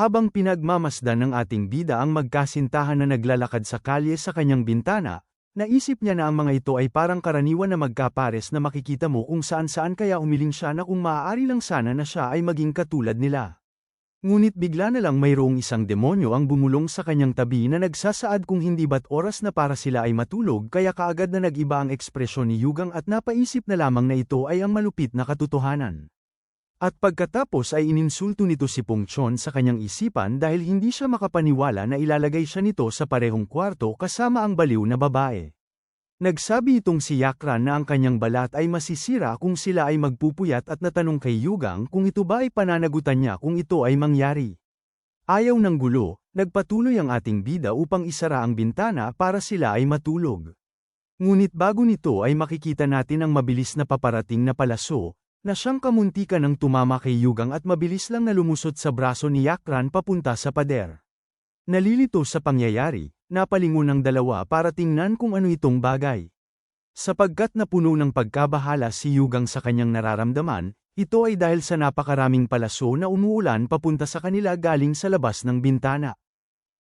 Habang pinagmamasdan ng ating bida ang magkasintahan na naglalakad sa kalye sa kanyang bintana, naisip niya na ang mga ito ay parang karaniwan na magkapares na makikita mo kung saan-saan, kaya umiling siya na kung maaari lang sana na siya ay maging katulad nila. Ngunit bigla na lang mayroong isang demonyo ang bumulong sa kanyang tabi na nagsasaad kung hindi ba't oras na para sila ay matulog, kaya kaagad na nag-iba ang ekspresyon ni Yugang at napaisip na lamang na ito ay ang malupit na katotohanan. At pagkatapos ay ininsulto nito si Pungchon sa kanyang isipan dahil hindi siya makapaniwala na ilalagay siya nito sa parehong kwarto kasama ang baliw na babae. Nagsabi itong si Yakran na ang kanyang balat ay masisira kung sila ay magpupuyat at natanong kay Yugang kung ito ba ay pananagutan niya kung ito ay mangyari. Ayaw ng gulo, nagpatuloy ang ating bida upang isara ang bintana para sila ay matulog. Ngunit bago nito ay makikita natin ang mabilis na paparating na palaso, na siyang kamuntikan ng tumama kay Yugang at mabilis lang na lumusot sa braso ni Yakran papunta sa pader. Nalilito sa pangyayari, napalingon ng dalawa para tingnan kung ano itong bagay. Sapagkat napuno ng pagkabahala si Yugang sa kanyang nararamdaman, ito ay dahil sa napakaraming palaso na umuulan papunta sa kanila galing sa labas ng bintana.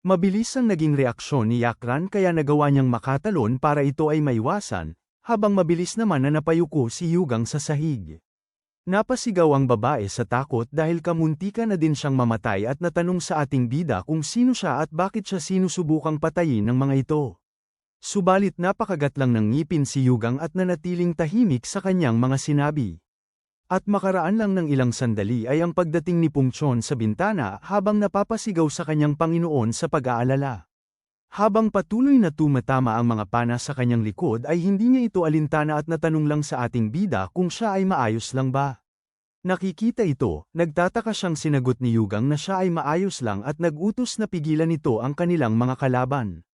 Mabilis ang naging reaksyon ni Yakran kaya nagawa niyang makatalon para ito ay maiwasan, habang mabilis naman na napayuko si Yugang sa sahig. Napasigaw ang babae sa takot dahil kamuntika na din siyang mamatay at natanong sa ating bida kung sino siya at bakit siya sinusubukang patayin ng mga ito. Subalit napakagat lang ng ngipin si Yugang at nanatiling tahimik sa kanyang mga sinabi. At makaraan lang ng ilang sandali ay ang pagdating ni Pungchon sa bintana habang napapasigaw sa kanyang Panginoon sa pag-aalala. Habang patuloy na tumatama ang mga pana sa kanyang likod ay hindi niya ito alintana at natanong lang sa ating bida kung siya ay maayos lang ba. Nakikita ito, nagtataka siyang sinagot ni Yugang na siya ay maayos lang at nag-utos na pigilan nito ang kanilang mga kalaban.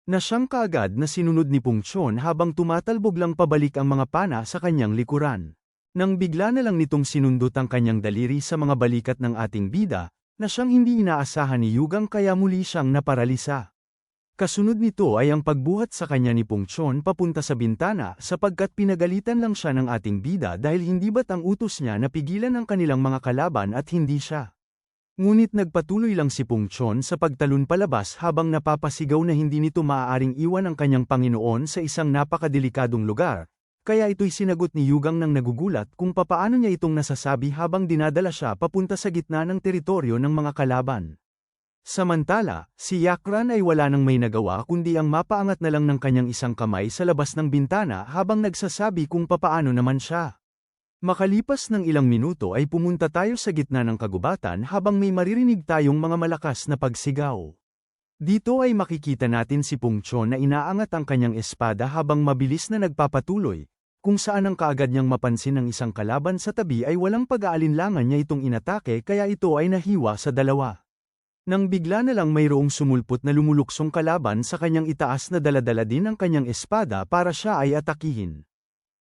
Na siyang kaagad na sinunod ni Pungchon habang tumatalbog lang pabalik ang mga pana sa kanyang likuran. Nang bigla na lang nitong sinundot ang kanyang daliri sa mga balikat ng ating bida, na siyang hindi inaasahan ni Yugang kaya muli siyang naparalisa. Kasunod nito ay ang pagbuhat sa kanya ni Pungchon papunta sa bintana sapagkat pinagalitan lang siya ng ating bida dahil hindi ba't ang utos niya na pigilan ang kanilang mga kalaban at hindi siya. Ngunit nagpatuloy lang si Pungchon sa pagtalon palabas habang napapasigaw na hindi nito maaaring iwan ang kanyang Panginoon sa isang napakadelikadong lugar, kaya ito'y sinagot ni Yugang nang nagugulat kung papaano niya itong nasasabi habang dinadala siya papunta sa gitna ng teritoryo ng mga kalaban. Samantala, si Yakran ay wala nang may nagawa kundi ang mapaangat na lang ng kanyang isang kamay sa labas ng bintana habang nagsasabi kung papaano naman siya. Makalipas ng ilang minuto ay pumunta tayo sa gitna ng kagubatan habang may maririnig tayong mga malakas na pagsigaw. Dito ay makikita natin si Pungchon na inaangat ang kanyang espada habang mabilis na nagpapatuloy, kung saan ang kaagad niyang mapansin ng isang kalaban sa tabi ay walang pag-aalinlangan niya itong inatake kaya ito ay nahiwa sa dalawa. Nang bigla na lang mayroong sumulpot na lumuluksong kalaban sa kanyang itaas na daladala din ang kanyang espada para siya ay atakihin.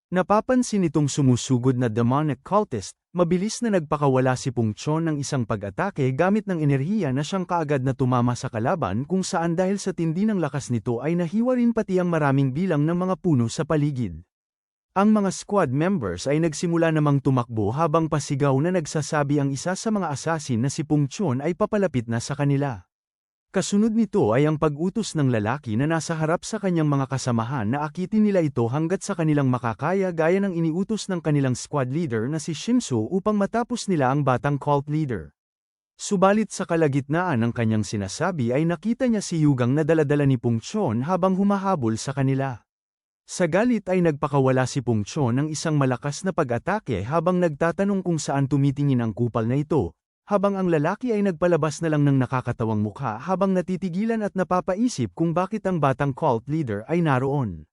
Napapansin itong sumusugod na demonic cultist, mabilis na nagpakawala si Pungchon ng isang pag-atake gamit ng enerhiya na siyang kaagad na tumama sa kalaban kung saan dahil sa tindi ng lakas nito ay nahiwa rin pati ang maraming bilang ng mga puno sa paligid. Ang mga squad members ay nagsimula namang tumakbo habang pasigaw na nagsasabi ang isa sa mga assassin na si Pungchon ay papalapit na sa kanila. Kasunod nito ay ang pag-utos ng lalaki na nasa harap sa kanyang mga kasamahan na akitin nila ito hanggat sa kanilang makakaya gaya ng iniutos ng kanilang squad leader na si Shimsu upang matapos nila ang batang cult leader. Subalit sa kalagitnaan ng kanyang sinasabi ay nakita niya si Yugang na daladala ni Pungchon habang humahabol sa kanila. Sa galit ay nagpakawala si Pungchon ng isang malakas na pag-atake habang nagtatanong kung saan tumitingin ang kupal na ito, habang ang lalaki ay nagpalabas na lang ng nakakatawang mukha habang natitigilan at napapaisip kung bakit ang batang cult leader ay naroon.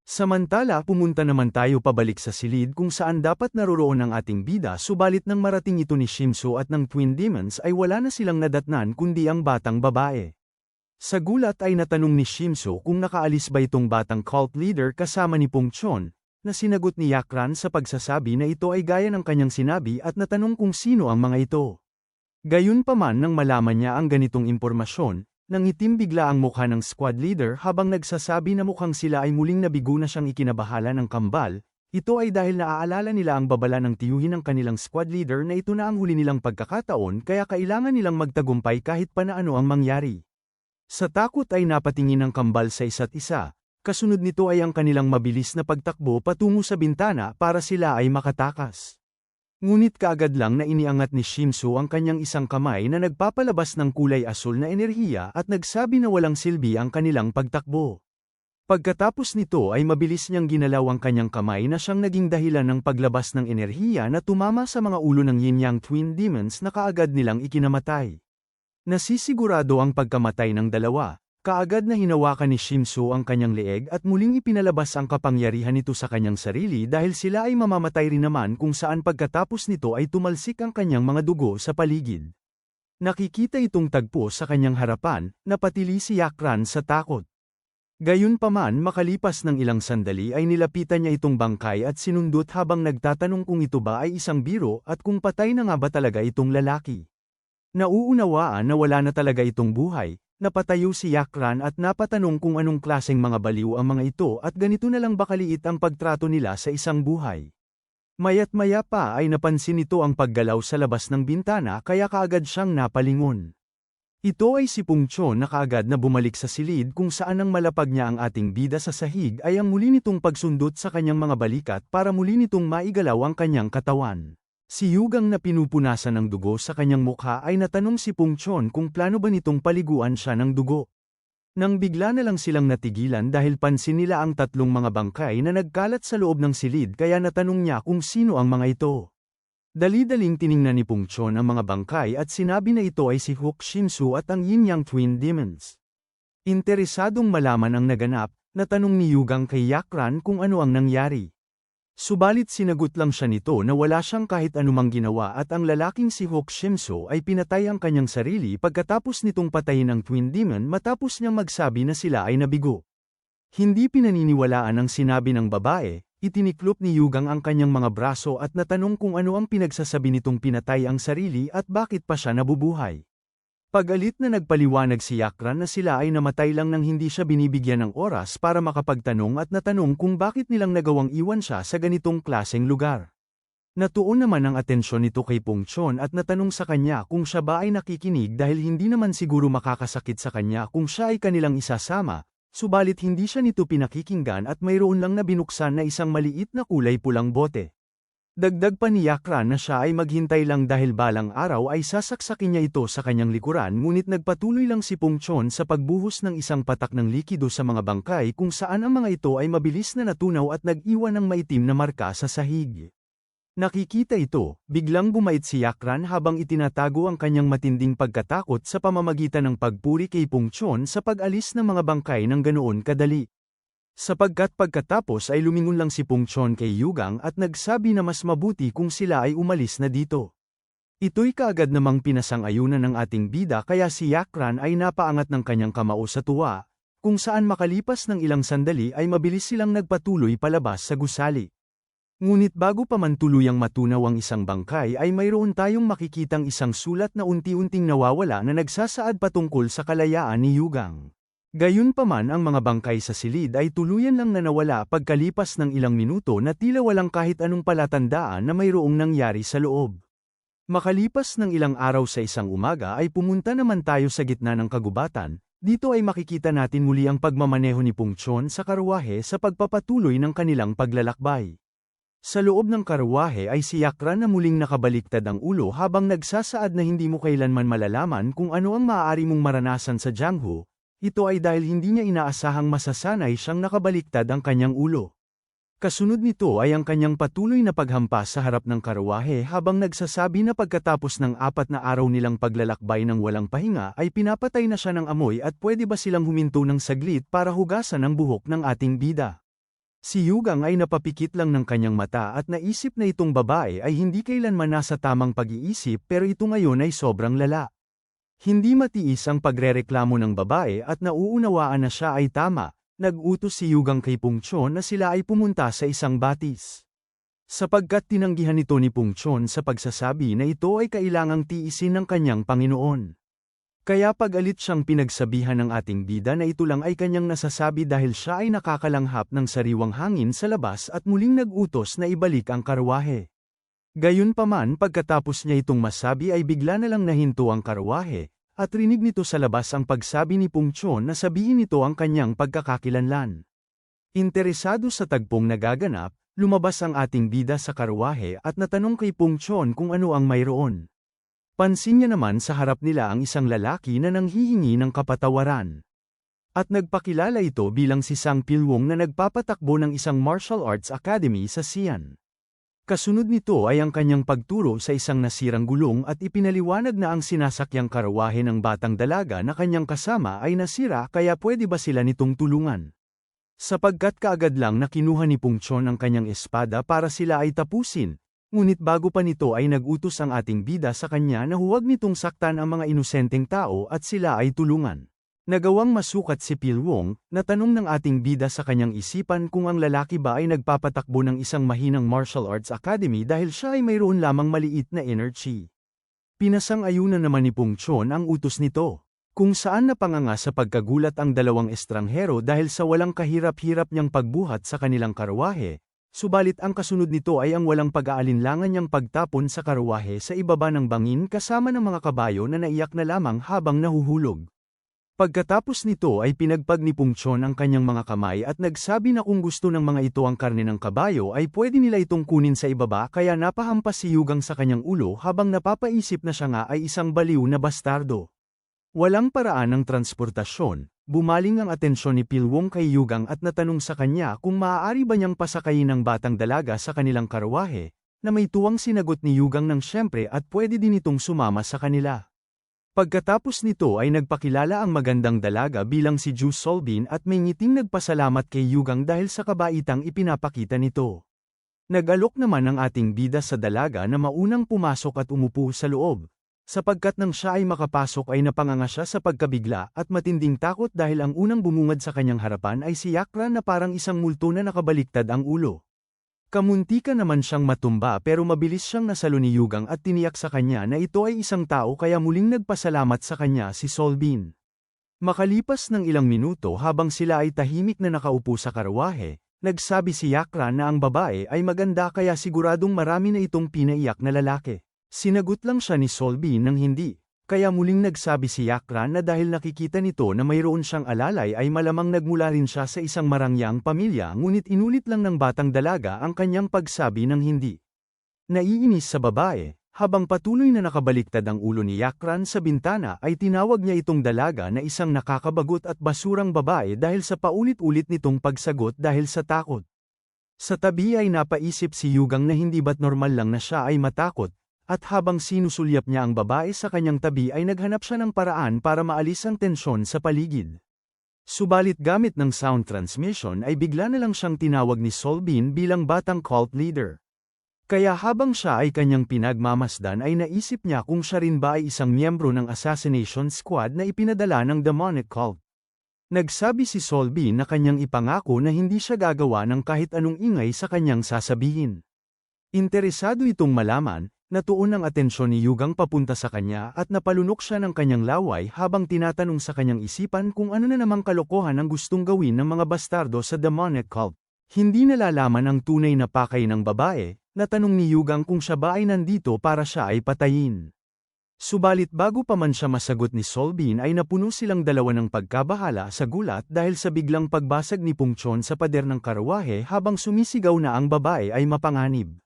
Samantala pumunta naman tayo pabalik sa silid kung saan dapat naroroon ang ating bida subalit nang marating ito ni Shimsu at ng Twin Demons ay wala na silang nadatnan kundi ang batang babae. Sa gulat ay natanong ni Shimsu kung nakaalis ba itong batang cult leader kasama ni Pungchon, na sinagot ni Yakran sa pagsasabi na ito ay gaya ng kanyang sinabi at natanong kung sino ang mga ito. Gayunpaman nang malaman niya ang ganitong impormasyon, nangitim bigla ang mukha ng squad leader habang nagsasabi na mukhang sila ay muling nabigo na siyang ikinabahala ng kambal, Ito ay dahil naaalala nila ang babala ng tiyuhin ng kanilang squad leader na ito na ang huli nilang pagkakataon kaya kailangan nilang magtagumpay kahit pa na ano ang mangyari. Sa takot ay napatingin ang kambal sa isa't isa, kasunod nito ay ang kanilang mabilis na pagtakbo patungo sa bintana para sila ay makatakas. Ngunit kaagad lang na iniangat ni Shimsu ang kanyang isang kamay na nagpapalabas ng kulay asul na enerhiya at nagsabi na walang silbi ang kanilang pagtakbo. Pagkatapos nito ay mabilis niyang ginalaw ang kanyang kamay na siyang naging dahilan ng paglabas ng enerhiya na tumama sa mga ulo ng Yin-Yang Twin Demons na kaagad nilang ikinamatay. Nasisigurado ang pagkamatay ng dalawa, kaagad na hinawakan ni Shimsu ang kanyang leeg at muling ipinalabas ang kapangyarihan nito sa kanyang sarili dahil sila ay mamamatay rin naman kung saan pagkatapos nito ay tumalsik ang kanyang mga dugo sa paligid. Nakikita itong tagpo sa kanyang harapan, napatili si Yakran sa takot. Gayunpaman makalipas ng ilang sandali ay nilapitan niya itong bangkay at sinundot habang nagtatanong kung ito ba ay isang biro at kung patay na nga ba talaga itong lalaki. Nauunawaan na wala na talaga itong buhay, napatayo si Yakran at napatanong kung anong klaseng mga baliw ang mga ito at ganito na lang ba kaliit ang pagtrato nila sa isang buhay. Maya't maya pa ay napansin nito ang paggalaw sa labas ng bintana kaya kaagad siyang napalingon. Ito ay si Pungchon na kaagad na bumalik sa silid kung saan ang malapag niya ang ating bida sa sahig ay ang muli nitong pagsundot sa kanyang mga balikat para muli nitong maigalaw ang kanyang katawan. Si Yugang na pinupunasan ng dugo sa kanyang mukha ay natanong si Pungchon kung plano ba nitong paliguan siya ng dugo. Nang bigla na lang silang natigilan dahil pansin nila ang tatlong mga bangkay na nagkalat sa loob ng silid kaya natanong niya kung sino ang mga ito. Dali-daling tiningnan ni Pungchon ang mga bangkay at sinabi na ito ay si Hook Shimsu at ang Yin-Yang Twin Demons. Interesadong malaman ang naganap, natanong ni Yugang kay Yakran kung ano ang nangyari. Subalit sinagot lang siya nito na wala siyang kahit anumang ginawa at ang lalaking si Hook Shimsu ay pinatay ang kanyang sarili pagkatapos nitong patayin ang Twin Demon matapos niyang magsabi na sila ay nabigo. Hindi pinaniniwalaan ang sinabi ng babae, itiniklop ni Yugang ang kanyang mga braso at natanong kung ano ang pinagsasabi nitong pinatay ang sarili at bakit pa siya nabubuhay. Pagalit na nagpaliwanag si Yakran na sila ay namatay lang nang hindi siya binibigyan ng oras para makapagtanong at natanong kung bakit nilang nagawang iwan siya sa ganitong klaseng lugar. Natuon naman ang atensyon nito kay Pungchon at natanong sa kanya kung siya ba ay nakikinig dahil hindi naman siguro makakasakit sa kanya kung siya ay kanilang isasama, subalit hindi siya nito pinakikinggan at mayroon lang na binuksan na isang maliit na kulay pulang bote. Dagdag pa ni Yakran na siya ay maghintay lang dahil balang araw ay sasaksakin niya ito sa kanyang likuran ngunit nagpatuloy lang si Pungchon sa pagbuhos ng isang patak ng likido sa mga bangkay kung saan ang mga ito ay mabilis na natunaw at nag-iwan ng maitim na marka sa sahig. Nakikita ito, biglang bumait si Yakran habang itinatago ang kanyang matinding pagkatakot sa pamamagitan ng pagpuri kay Pungchon sa pag-alis ng mga bangkay ng ganoon kadali. Sapagkat pagkatapos ay lumingon lang si Pungchon kay Yugang at nagsabi na mas mabuti kung sila ay umalis na dito. Ito'y kaagad namang pinasang-ayunan ng ating bida kaya si Yakran ay napaangat ng kanyang kamao sa tuwa, kung saan makalipas ng ilang sandali ay mabilis silang nagpatuloy palabas sa gusali. Ngunit bago pa man tuluyang matunaw ang isang bangkay ay mayroon tayong makikitang isang sulat na unti-unting nawawala na nagsasaad patungkol sa kalayaan ni Yugang. Gayunpaman ang mga bangkay sa silid ay tuluyan lang na nawala pagkalipas ng ilang minuto na tila walang kahit anong palatandaan na mayroong nangyari sa loob. Makalipas ng ilang araw sa isang umaga ay pumunta naman tayo sa gitna ng kagubatan, dito ay makikita natin muli ang pagmamaneho ni Pungchon sa karwahe sa pagpapatuloy ng kanilang paglalakbay. Sa loob ng karwahe ay si Yakran na muling nakabaliktad ang ulo habang nagsasaad na hindi mo kailanman malalaman kung ano ang maaari mong maranasan sa Jianghu. Ito ay dahil hindi niya inaasahang masasanay siyang nakabaliktad ang kanyang ulo. Kasunod nito ay ang kanyang patuloy na paghampas sa harap ng karwahe habang nagsasabi na pagkatapos ng 4 na araw nilang paglalakbay ng walang pahinga ay pinapatay na siya ng amoy at pwede ba silang huminto ng saglit para hugasan ang buhok ng ating bida. Si Yugang ay napapikit lang ng kanyang mata at naisip na itong babae ay hindi kailanman nasa tamang pag-iisip pero ito ngayon ay sobrang lala. Hindi matiis ang pagrereklamo ng babae at nauunawaan na siya ay tama, nag-utos si Yugang kay Pungchon na sila ay pumunta sa isang batis. Sapagkat tinanggihan ito ni Pungchon sa pagsasabi na ito ay kailangang tiisin ng kanyang Panginoon. Kaya pag-alit siyang pinagsabihan ng ating bida na ito lang ay kanyang nasasabi dahil siya ay nakakalanghap ng sariwang hangin sa labas at muling nag-utos na ibalik ang karwahe. Gayunpaman pagkatapos niya itong masabi ay bigla na lang nahinto ang karwahe, at rinig nito sa labas ang pagsabi ni Pungchon na sabihin nito ang kanyang pagkakakilanlan. Interesado sa tagpong nagaganap, lumabas ang ating bida sa karwahe at natanong kay Pungchon kung ano ang mayroon. Pansin niya naman sa harap nila ang isang lalaki na nanghihingi ng kapatawaran. At nagpakilala ito bilang si Sang Pilwong na nagpapatakbo ng isang martial arts academy sa Xi'an. Kasunod nito ay ang kanyang pagturo sa isang nasirang gulong at ipinaliwanag na ang sinasakyang karawahe ng batang dalaga na kanyang kasama ay nasira kaya pwede ba sila nitong tulungan. Sapagkat kaagad lang na kinuha ni Pungchon ang kanyang espada para sila ay tapusin. Ngunit bago pa nito ay nag-utos ang ating bida sa kanya na huwag nitong saktan ang mga inosenteng tao at sila ay tulungan. Nagawang masukat si Pilwong, natanong ng ating bida sa kanyang isipan kung ang lalaki ba ay nagpapatakbo ng isang mahinang martial arts academy dahil siya ay mayroon lamang maliit na inner chi. Pinasang-ayunan naman ni Pungchon ang utos nito, kung saan napanganga sa pagkagulat ang dalawang estranghero dahil sa walang kahirap-hirap niyang pagbuhat sa kanilang karwahe. Subalit ang kasunod nito ay ang walang pag-aalinlangan niyang pagtapon sa karwahe sa ibaba ng bangin kasama ng mga kabayo na naiyak na lamang habang nahuhulog. Pagkatapos nito ay pinagpag ni Pungchon ang kanyang mga kamay at nagsabi na kung gusto ng mga ito ang karne ng kabayo ay pwede nila itong kunin sa ibaba kaya napahampas si Yugang sa kanyang ulo habang napapaisip na siya nga ay isang baliw na bastardo. Walang paraan ng transportasyon. Bumaling ang atensyon ni Pilwong kay Yugang at natanong sa kanya kung maaari ba niyang pasakayin ang batang dalaga sa kanilang karwahe, na may tuwang sinagot ni Yugang ng siyempre at pwede din itong sumama sa kanila. Pagkatapos nito ay nagpakilala ang magandang dalaga bilang si Ju Solbin at may ngiting nagpasalamat kay Yugang dahil sa kabaitang ipinapakita nito. Nag-alok naman ang ating bida sa dalaga na maunang pumasok at umupo sa loob. Sapagkat nang siya ay makapasok ay napanganga siya sa pagkabigla at matinding takot dahil ang unang bumungad sa kanyang harapan ay si Yakra na parang isang multo na nakabaliktad ang ulo. Kamuntika naman siyang matumba pero mabilis siyang nasalo ni Yugang at tiniyak sa kanya na ito ay isang tao kaya muling nagpasalamat sa kanya si Solbin. Makalipas ng ilang minuto habang sila ay tahimik na nakaupo sa karwahe, nagsabi si Yakra na ang babae ay maganda kaya siguradong marami na itong pinaiyak na lalaki. Sinagot lang siya ni Solbin ng hindi, kaya muling nagsabi si Yakra na dahil nakikita nito na mayroon siyang alalay ay malamang nagmula rin siya sa isang marangyang pamilya ngunit inulit lang ng batang dalaga ang kanyang pagsabi ng hindi. Naiinis sa babae, habang patuloy na nakabaliktad ang ulo ni Yakran sa bintana ay tinawag niya itong dalaga na isang nakakabagot at basurang babae dahil sa paulit-ulit nitong pagsagot dahil sa takot. Sa tabi ay napaisip si Yugang na hindi ba't normal lang na siya ay matakot. At habang sinusulyap niya ang babae sa kanyang tabi ay naghanap siya ng paraan para maalis ang tensyon sa paligid. Subalit gamit ng sound transmission ay bigla na lang siyang tinawag ni Solbin bilang batang cult leader. Kaya habang siya ay kanyang pinagmamasdan ay naisip niya kung siya rin ba ay isang miyembro ng assassination squad na ipinadala ng demonic cult. Nagsabi si Solbin na kanyang ipangako na hindi siya gagawa ng kahit anong ingay sa kanyang sasabihin. Interesado itong malaman, natuon ang atensyon ni Yugang papunta sa kanya at napalunok siya ng kanyang laway habang tinatanong sa kanyang isipan kung ano na namang kalokohan ang gustong gawin ng mga bastardo sa demonic cult. Hindi nalalaman ang tunay na pakay ng babae, natanong ni Yugang kung siya ba ay nandito para siya ay patayin. Subalit bago pa man siya masagot ni Solbin ay napuno silang dalawa ng pagkabahala sa gulat dahil sa biglang pagbasag ni Pungchon sa pader ng karwahe habang sumisigaw na ang babae ay mapanganib.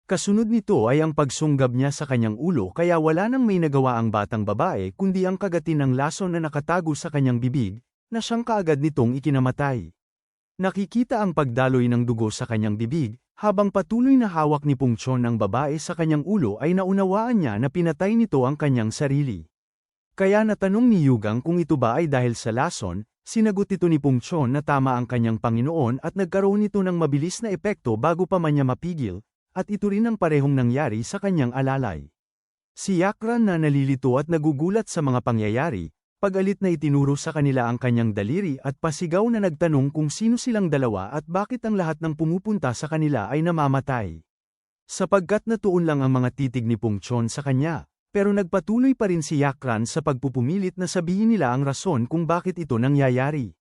Kasunod nito ay ang pagsunggab niya sa kanyang ulo kaya wala nang may nagawa ang batang babae kundi ang kagatin ng lason na nakatago sa kanyang bibig, na siyang kaagad nitong ikinamatay. Nakikita ang pagdaloy ng dugo sa kanyang bibig, habang patuloy na hawak ni Pungchon ang babae sa kanyang ulo ay naunawaan niya na pinatay nito ang kanyang sarili. Kaya natanong ni Yugang kung ito ba ay dahil sa lason, sinagot ito ni Pungchon na tama ang kanyang Panginoon at nagkaroon ito ng mabilis na epekto bago pa man niya mapigil. At ito rin ang parehong nangyari sa kanyang alalay. Si Yakran na nalilito at nagugulat sa mga pangyayari, pag-alit na itinuro sa kanila ang kanyang daliri at pasigaw na nagtanong kung sino silang dalawa at bakit ang lahat ng pumupunta sa kanila ay namamatay. Sapagkat natuon lang ang mga titig ni Pungchon sa kanya, Pero nagpatuloy pa rin si Yakran sa pagpupumilit na sabihin nila ang rason kung bakit ito nangyayari.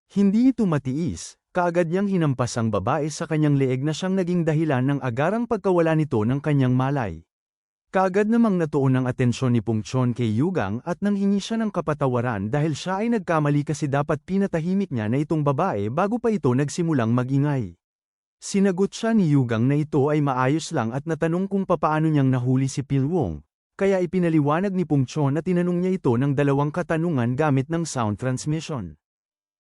Hindi ito matiis, kaagad niyang hinampas ang babae sa kanyang leeg na siyang naging dahilan ng agarang pagkawala nito ng kanyang malay. Kaagad namang natuon ang atensyon ni Pungchon kay Yugang at nanghingi siya ng kapatawaran dahil siya ay nagkamali kasi dapat pinatahimik niya na itong babae bago pa ito nagsimulang magingay. Sinagot siya ni Yugang na ito ay maayos lang at natanong kung papaano niyang nahuli si Pilwong. Kaya ipinaliwanag ni Pungchon na tinanong niya ito ng dalawang katanungan gamit ng sound transmission.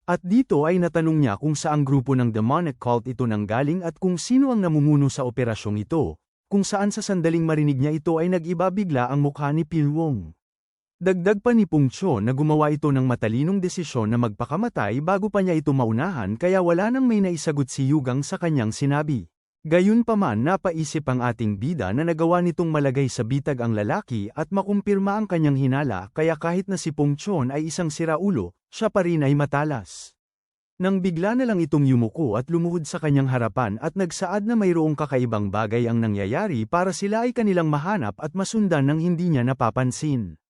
At dito ay natanong niya kung saang grupo ng demonic cult ito nanggaling at kung sino ang namumuno sa operasyong ito, kung saan sa sandaling marinig niya ito ay nag-iba bigla ang mukha ni Pilwong. Dagdag pa ni Pungchon na gumawa ito ng matalinong desisyon na magpakamatay bago pa niya ito maunahan kaya wala nang may naisagot si Yugang sa kanyang sinabi. Gayunpaman napaisip ang ating bida na nagawa nitong malagay sa bitag ang lalaki at makumpirma ang kanyang hinala kaya kahit na si Pungchon ay isang siraulo, siya pa rin ay matalas. Nang bigla na lang itong yumuko at lumuhod sa kanyang harapan at nagsaad na mayroong kakaibang bagay ang nangyayari para sila ay kanilang mahanap at masundan ng hindi niya napapansin.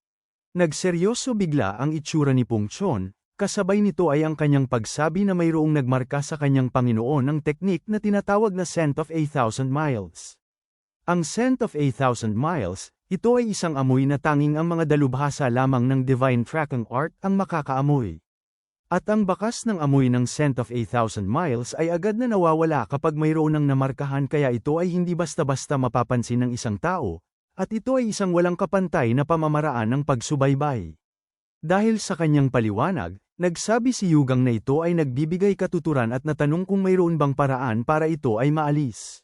Nagseryoso bigla ang itsura ni Pungchon. Kasabay nito ay ang kanyang pagsabi na mayroong nagmarka sa kanyang Panginoon ng teknik na tinatawag na Scent of 8,000 Miles. Ang Scent of 8,000 Miles, ito ay isang amoy na tanging ang mga dalubhasa lamang ng Divine Tracking Art ang makakaamoy. At ang bakas ng amoy ng Scent of 8,000 Miles ay agad na nawawala kapag mayroon ng namarkahan kaya ito ay hindi basta-basta mapapansin ng isang tao, at ito ay isang walang kapantay na pamamaraan ng pagsubaybay. Dahil sa kanyang paliwanag, nagsabi si Yugang na ito ay nagbibigay katuturan at natanong kung mayroon bang paraan para ito ay maalis.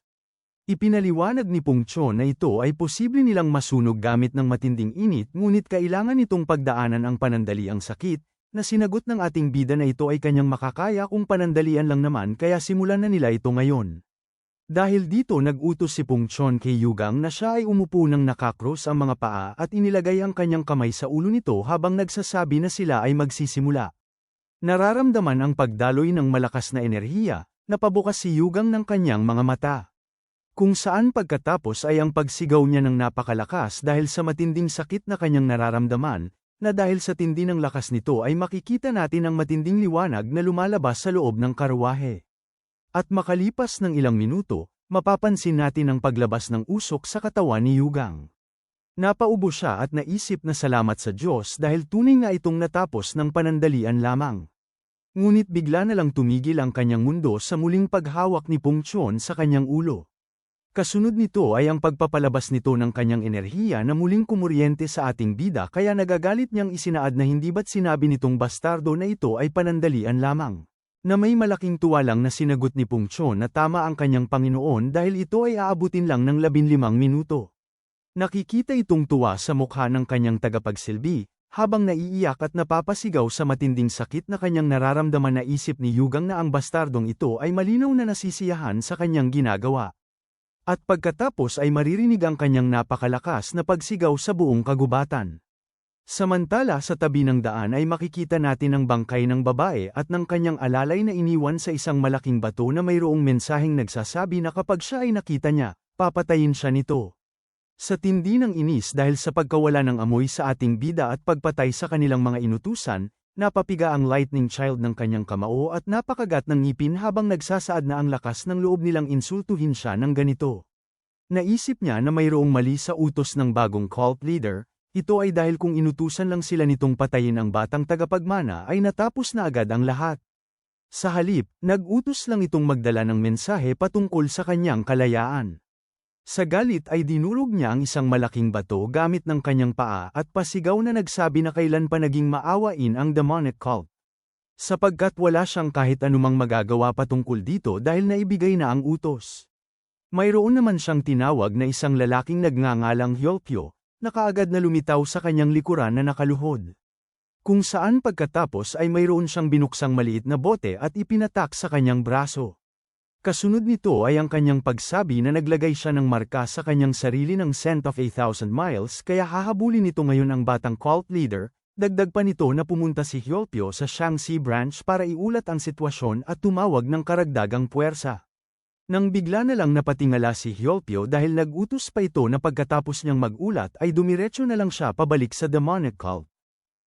Ipinaliwanag ni Pungchon na ito ay posible nilang masunog gamit ng matinding init ngunit kailangan itong pagdaanan ang panandaliang sakit, na sinagot ng ating bida na ito ay kanyang makakaya kung panandalian lang naman kaya simulan na nila ito ngayon. Dahil dito nag-utos si Pungchon kay Yugang na siya ay umupo ng nakakross ang mga paa at inilagay ang kanyang kamay sa ulo nito habang nagsasabi na sila ay magsisimula. Nararamdaman ang pagdaloy ng malakas na enerhiya, napabukas si Yugang ng kanyang mga mata. Kung saan pagkatapos ay ang pagsigaw niya ng napakalakas dahil sa matinding sakit na kanyang nararamdaman, na dahil sa tindi ng lakas nito ay makikita natin ang matinding liwanag na lumalabas sa loob ng karwahe. At makalipas ng ilang minuto, mapapansin natin ang paglabas ng usok sa katawan ni Yugang. Napaubo siya at naisip na salamat sa Diyos dahil tunay nga itong natapos ng panandalian lamang. Ngunit bigla na lang tumigil ang kanyang mundo sa muling paghawak ni Pungchon sa kanyang ulo. Kasunod nito ay ang pagpapalabas nito ng kanyang enerhiya na muling kumuryente sa ating bida kaya nagagalit niyang isinaad na hindi ba't sinabi nitong bastardo na ito ay panandalian lamang. Na may malaking tuwa lang na sinagot ni Pungchon na tama ang kanyang Panginoon dahil ito ay aabutin lang ng 15 minuto. Nakikita itong tuwa sa mukha ng kanyang tagapagsilbi, habang naiiyak at napapasigaw sa matinding sakit na kanyang nararamdaman na isip ni Yugang na ang bastardong ito ay malinaw na nasisiyahan sa kanyang ginagawa. At pagkatapos ay maririnig ang kanyang napakalakas na pagsigaw sa buong kagubatan. Samantala sa tabi ng daan ay makikita natin ang bangkay ng babae at ng kanyang alalay na iniwan sa isang malaking bato na mayroong mensaheng nagsasabi na kapag siya ay nakita niya, papatayin siya nito. Sa tindi ng inis dahil sa pagkawala ng amoy sa ating bida at pagpatay sa kanilang mga inutusan, napapiga ang lightning child ng kanyang kamao at napakagat ng ngipin habang nagsasaad na ang lakas ng loob nilang insultuhin siya ng ganito. Naisip niya na mayroong mali sa utos ng bagong cult leader. Ito ay dahil kung inutusan lang sila nitong patayin ang batang tagapagmana ay natapos na agad ang lahat. Sa halip, nag-utos lang itong magdala ng mensahe patungkol sa kanyang kalayaan. Sa galit ay dinurog niya ang isang malaking bato gamit ng kanyang paa at pasigaw na nagsabi na kailan pa naging maawain ang demonic cult. Sapagkat wala siyang kahit anumang magagawa patungkol dito dahil naibigay na ang utos. Mayroon naman siyang tinawag na isang lalaking nagngangalang Hyolpyo, na kaagad na lumitaw sa kanyang likuran na nakaluhod. Kung saan pagkatapos ay mayroon siyang binuksang maliit na bote at ipinatak sa kanyang braso. Kasunod nito ay ang kanyang pagsabi na naglagay siya ng marka sa kanyang sarili ng Scent of 8,000 Miles kaya hahabulin nito ngayon ang batang cult leader. Dagdag pa nito na pumunta si Hyolpyo sa Shaanxi branch para iulat ang sitwasyon at tumawag ng karagdagang puwersa. Nang bigla na lang napatingala si Hyolpyo dahil nag-utos pa ito na pagkatapos niyang magulat ay dumiretso na lang siya pabalik sa demonic cult.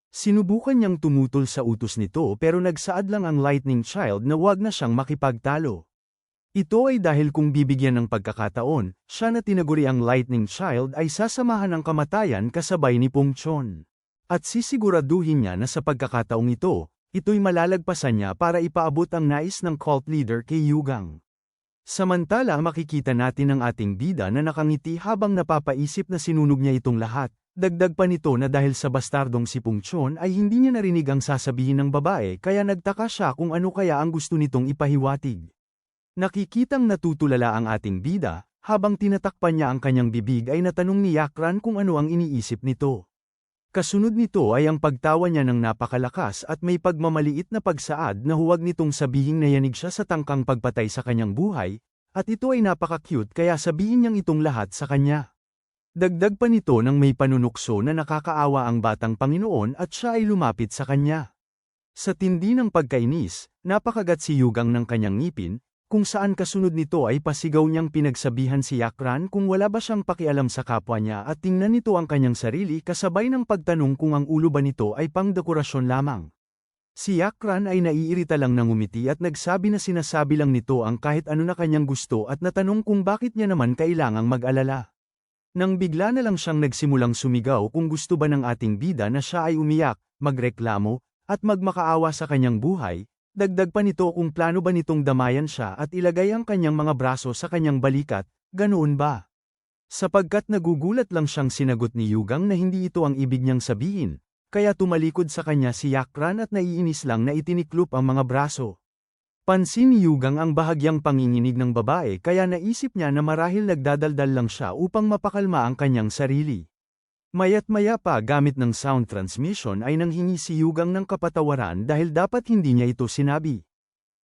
Sinubukan niyang tumutol sa utos nito pero nagsaad lang ang Lightning Child na wag na siyang makipagtalo. Ito ay dahil kung bibigyan ng pagkakataon, siya na tinaguri ang Lightning Child ay sasamahan ng kamatayan kasabay ni Pungchon. At sisiguraduhin niya na sa pagkakataong ito, ito'y malalagpasan niya para ipaabot ang nais ng cult leader kay Yugang. Samantala makikita natin ang ating bida na nakangiti habang napapaisip na sinunog niya itong lahat. Dagdag pa nito na dahil sa bastardong si Pungchon ay hindi niya narinig ang sasabihin ng babae kaya nagtaka siya kung ano kaya ang gusto nitong ipahiwatig. Nakikitang natutulala ang ating bida, habang tinatakpan niya ang kanyang bibig ay natanong ni Yakran kung ano ang iniisip nito. Kasunod nito ay ang pagtawa niya ng napakalakas at may pagmamaliit na pagsaad na huwag nitong sabihing nayanig siya sa tangkang pagpatay sa kanyang buhay, at ito ay napaka-cute kaya sabihin niyang itong lahat sa kanya. Dagdag pa nito nang may panunukso na nakakaawa ang batang Panginoon at siya ay lumapit sa kanya. Sa tindi ng pagkainis, napakagat si Yugang ng kanyang ngipin, kung saan kasunod nito ay pasigaw niyang pinagsabihan si Yakran kung wala ba siyang pakialam sa kapwa niya at tingnan nito ang kanyang sarili kasabay ng pagtanong kung ang ulo ba nito ay pangdekorasyon lamang. Si Yakran ay naiirita lang ng ngumiti at nagsabi na sinasabi lang nito ang kahit ano na kanyang gusto at natanong kung bakit niya naman kailangang mag-alala. Nang bigla na lang siyang nagsimulang sumigaw kung gusto ba ng ating bida na siya ay umiyak, magreklamo, at magmakaawa sa kanyang buhay, dagdag pa nito kung plano ba nitong damayan siya at ilagay ang kanyang mga braso sa kanyang balikat, ganoon ba? Sapagkat nagugulat lang siyang sinagot ni Yugang na hindi ito ang ibig niyang sabihin, kaya tumalikod sa kanya si Yakran at naiinis lang na itiniklop ang mga braso. Pansin ni Yugang ang bahagyang panginginig ng babae kaya naisip niya na marahil nagdadaldal lang siya upang mapakalma ang kanyang sarili. Maya't maya pa gamit ng sound transmission ay nanghingi si Yugang ng kapatawaran dahil dapat hindi niya ito sinabi.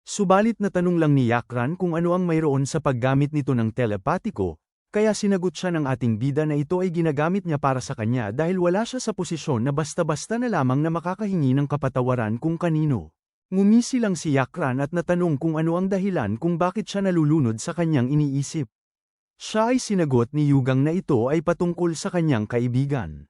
Subalit natanong lang ni Yakran kung ano ang mayroon sa paggamit nito ng telepatiko, kaya sinagot siya ng ating bida na ito ay ginagamit niya para sa kanya dahil wala siya sa posisyon na basta-basta na lamang na makakahingi ng kapatawaran kung kanino. Ngumisi lang si Yakran at natanong kung ano ang dahilan kung bakit siya nalulunod sa kanyang iniisip. Siya ay sinagot ni Yugang na ito ay patungkol sa kanyang kaibigan.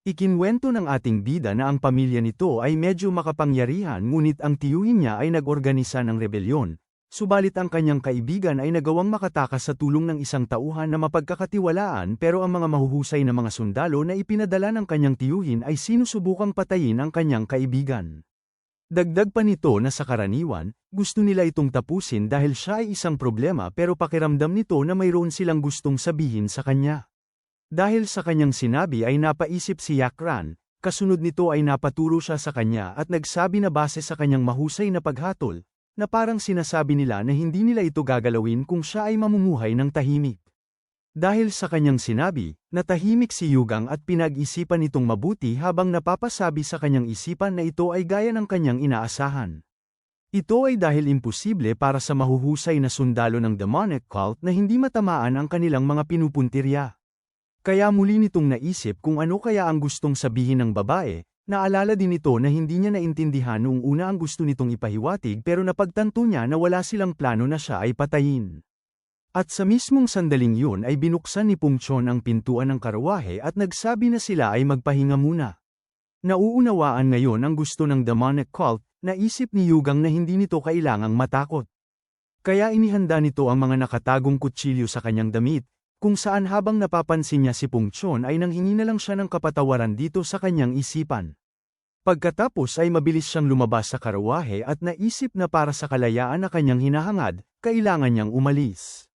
Ikinwento ng ating bida na ang pamilya nito ay medyo makapangyarihan ngunit ang tiyuhin niya ay nag-organisa ng rebelyon, subalit ang kanyang kaibigan ay nagawang makatakas sa tulong ng isang tauhan na mapagkakatiwalaan pero ang mga mahuhusay na mga sundalo na ipinadala ng kanyang tiyuhin ay sinusubukang patayin ang kanyang kaibigan. Dagdag pa nito na sa karaniwan, gusto nila itong tapusin dahil siya ay isang problema pero pakiramdam nito na mayroon silang gustong sabihin sa kanya. Dahil sa kanyang sinabi ay napaisip si Yakran, kasunod nito ay napaturo siya sa kanya at nagsabi na base sa kanyang mahusay na paghatol, na parang sinasabi nila na hindi nila ito gagalawin kung siya ay mamumuhay ng tahimik. Dahil sa kanyang sinabi, natahimik si Yugang at pinag-isipan nitong mabuti habang napapasabi sa kanyang isipan na ito ay gaya ng kanyang inaasahan. Ito ay dahil imposible para sa mahuhusay na sundalo ng demonic cult na hindi matamaan ang kanilang mga pinupuntirya. Kaya muli nitong naisip kung ano kaya ang gustong sabihin ng babae, naalala din ito na hindi niya naintindihan noong una ang gusto nitong ipahiwatig pero napagtanto niya na wala silang plano na siya ay patayin. At sa mismong sandaling yun ay binuksan ni Pungchon ang pintuan ng karawahe at nagsabi na sila ay magpahinga muna. Nauunawaan ngayon ang gusto ng demonic cult, naisip ni Yugang na hindi nito kailangang matakot. Kaya inihanda nito ang mga nakatagong kutsilyo sa kanyang damit, kung saan habang napapansin niya si Pungchon ay nanghingi na lang siya ng kapatawaran dito sa kanyang isipan. Pagkatapos ay mabilis siyang lumabas sa karawahe at naisip na para sa kalayaan na kanyang hinahangad, kailangan niyang umalis.